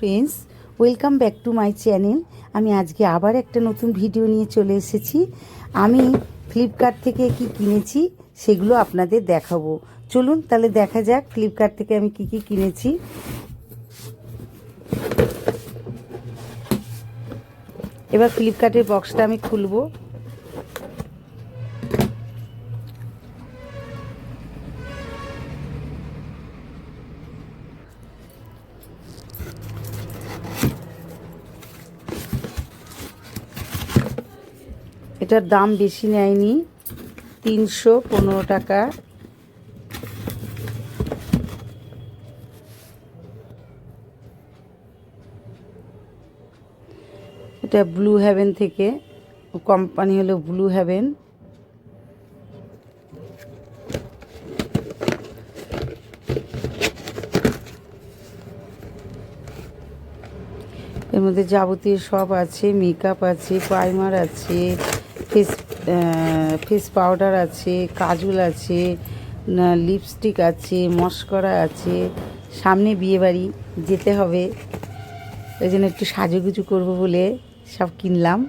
Friends, welcome back to my channel. আমি আজকে আবার একটা নতুন ভিডিও নিয়ে চলে এসেছি। আমি ফ্লিপকার্ট থেকে কি কিনেছি সেগুলো আপনাদের দেখাবো। চলুন তাহলে দেখা যাক ফ্লিপকার্ট থেকে আমি কি কিনেছি। এবার ফ্লিপকার্টের বক্সটা আমি খুলবো। এটার দাম বেশি নেয়নি, 315 টাকা। এটা ব্লু হেভেন থেকে, কোম্পানি হলো ব্লু হেভেন। এর মধ্যে যাবতীয় সব আছে, মেকআপ আছে, প্রাইমার আছে, ফেস পাউডার আছে, কাজল আছে, লিপস্টিক আছে, মস্কারা আছে। সামনে বিয়েবাড়ি যেতে হবে, ওই জন্য একটু সাজুগুজু করবো বলে সব কিনলাম।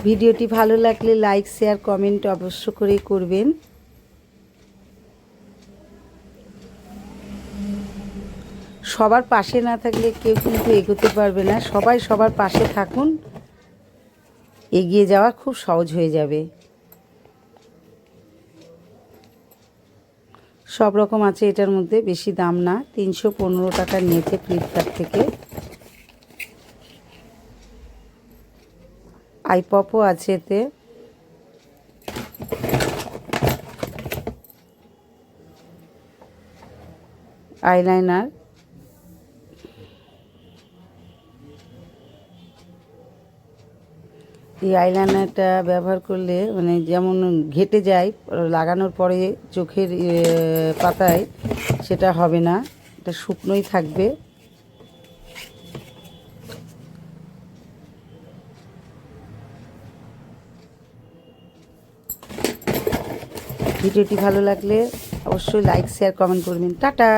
ভিডিওটি ভালো লাগলে লাইক, শেয়ার, কমেন্ট অবশ্য করেই করবেন। সবার পাশে না থাকলে কেউ কিন্তু এগোতে পারবে না। সবাই সবার পাশে থাকুন, এগিয়ে যাওয়া খুব সহজ হয়ে যাবে। সব রকম আছে এটার মধ্যে, বেশি দাম না, 315 টাকা নিয়েছে ফ্লিপকার্ট থেকে। আইপপও আছে এতে। আইলাইনার, এই আইলাইনারটা ব্যবহার করলে মানে যেমন ঘেটে যায়, লাগানোর পরে চোখের পাতায় সেটা হবে না, এটা শুকনোই থাকবে। ভিডিওটি ভালো লাগলে অবশ্যই লাইক, শেয়ার, কমেন্ট করবেন। টাটা।